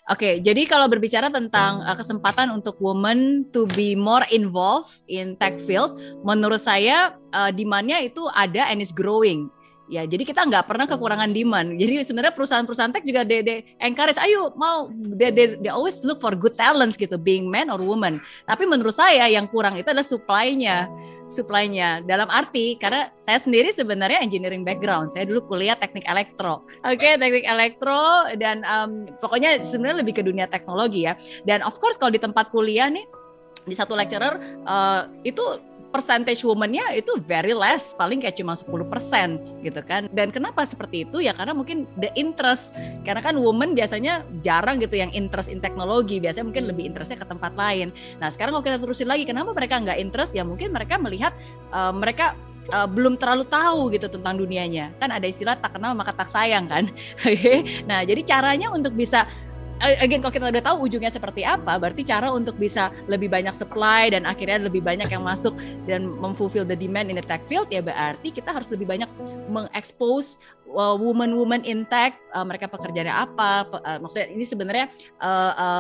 Oke, jadi kalau berbicara tentang kesempatan untuk women to be more involved in tech field, menurut saya demand-nya itu ada and is growing. Ya, jadi kita nggak pernah kekurangan demand. Jadi sebenarnya perusahaan-perusahaan tech juga they encourage, ayo mau they always look for good talents gitu, being man or woman. Tapi menurut saya yang kurang itu adalah supply-nya dalam arti karena saya sendiri sebenarnya engineering background, saya dulu kuliah teknik elektro, teknik elektro dan pokoknya sebenarnya lebih ke dunia teknologi ya. Dan of course kalau di tempat kuliah nih di satu lecturer itu percentage woman-nya itu very less, paling kayak cuma 10% gitu kan. Dan kenapa seperti itu? Ya karena mungkin the interest, karena kan woman biasanya jarang gitu yang interest in teknologi, biasanya mungkin lebih interestnya ke tempat lain. Nah sekarang kalau kita terusin lagi, kenapa mereka nggak interest? Ya mungkin mereka melihat mereka belum terlalu tahu gitu tentang dunianya. Kan ada istilah tak kenal maka tak sayang kan. Nah jadi caranya untuk bisa again kalau kita udah tahu ujungnya seperti apa, berarti cara untuk bisa lebih banyak supply dan akhirnya lebih banyak yang masuk dan memfulfill the demand in the tech field, ya berarti kita harus lebih banyak mengekspos woman in tech, mereka pekerjaannya apa, maksudnya ini sebenarnya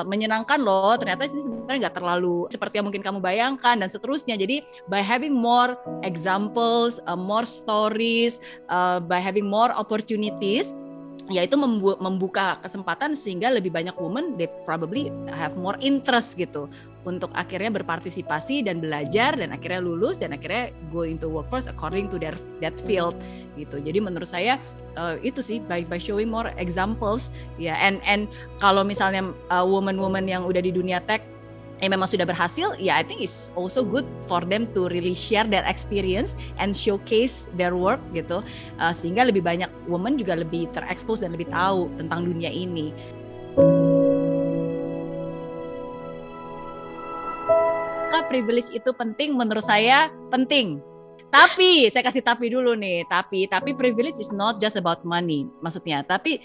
menyenangkan loh, ternyata ini sebenarnya nggak terlalu seperti yang mungkin kamu bayangkan dan seterusnya. Jadi by having more examples, more stories, by having more opportunities, yaitu membuka kesempatan sehingga lebih banyak women they probably have more interest gitu untuk akhirnya berpartisipasi dan belajar dan akhirnya lulus dan akhirnya go into workforce according to that field gitu. Jadi menurut saya itu sih by showing more examples ya, and kalau misalnya woman yang udah di dunia tech memang sudah berhasil, ya I think it's also good for them to really share their experience and showcase their work gitu, sehingga lebih banyak women juga lebih terekspos dan lebih tahu tentang dunia ini. Privilege itu penting, menurut saya penting. Tapi saya kasih tapi dulu nih, tapi privilege is not just about money, maksudnya. Tapi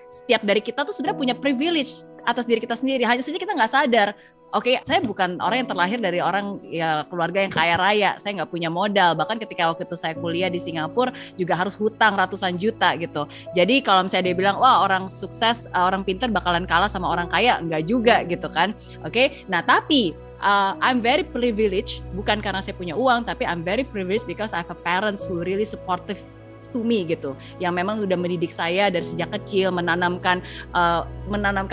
setiap dari kita tuh sebenarnya punya privilege atas diri kita sendiri, hanya saja kita nggak sadar. Oke, saya bukan orang yang terlahir dari orang ya keluarga yang kaya raya, saya nggak punya modal. Bahkan ketika waktu itu saya kuliah di Singapura juga harus hutang ratusan juta gitu. Jadi kalau misalnya dia bilang, wah orang sukses, orang pintar bakalan kalah sama orang kaya, nggak juga gitu kan. Oke, nah tapi I'm very privileged, bukan karena saya punya uang, tapi I'm very privileged because I have a parents who really supportive to me gitu, yang memang sudah mendidik saya dari sejak kecil, menanamkan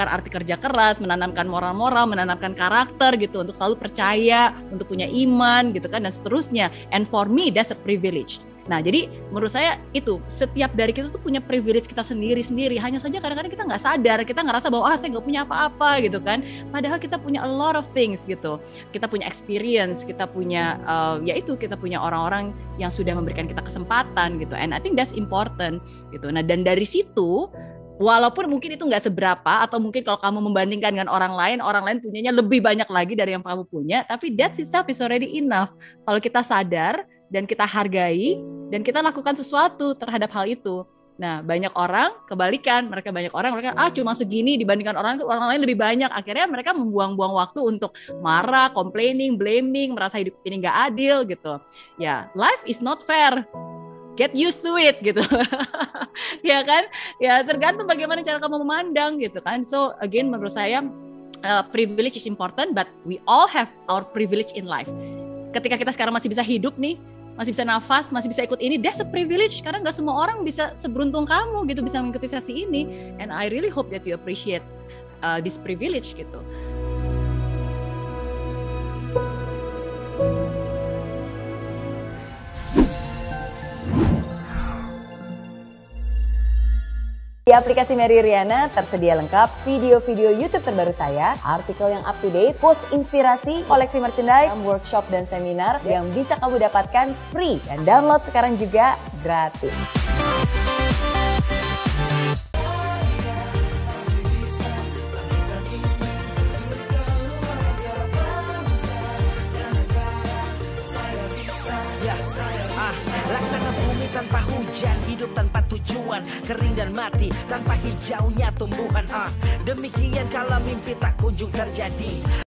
arti kerja keras, menanamkan moral-moral, menanamkan karakter gitu, untuk selalu percaya, untuk punya iman gitu kan, dan seterusnya. And for me that's a privilege. Nah jadi menurut saya itu setiap dari kita tuh punya privilege kita sendiri-sendiri, hanya saja kadang-kadang kita nggak sadar, kita ngerasa bahwa saya nggak punya apa-apa gitu kan, padahal kita punya a lot of things gitu, kita punya experience, kita punya kita punya orang-orang yang sudah memberikan kita kesempatan gitu, and I think that's important gitu. Nah dan dari situ, walaupun mungkin itu nggak seberapa, atau mungkin kalau kamu membandingkan dengan orang lain punyanya lebih banyak lagi dari yang kamu punya, tapi that itself is already enough kalau kita sadar dan kita hargai dan kita lakukan sesuatu terhadap hal itu. Nah banyak orang kebalikan, mereka cuma segini dibandingkan orang lain lebih banyak, akhirnya mereka membuang-buang waktu untuk marah, complaining, blaming, merasa hidup ini nggak adil gitu. Ya life is not fair, get used to it gitu. Ya kan, ya tergantung bagaimana cara kamu memandang gitu kan. So again menurut saya privilege is important, but we all have our privilege in life. Ketika kita sekarang masih bisa hidup nih, masih bisa nafas, masih bisa ikut ini, that's a privilege, karena nggak semua orang bisa seberuntung kamu gitu bisa mengikuti sesi ini, and I really hope that you appreciate this privilege gitu. Di aplikasi Mary Riana tersedia lengkap video-video YouTube terbaru saya, artikel yang up to date, post inspirasi, koleksi merchandise, workshop dan seminar yang bisa kamu dapatkan free dan download sekarang juga gratis. Laksana bumi tanpa hujan, hidup tanpa tujuan, kering dan mati tanpa hijaunya tumbuhan. Demikian kalau mimpi tak kunjung terjadi.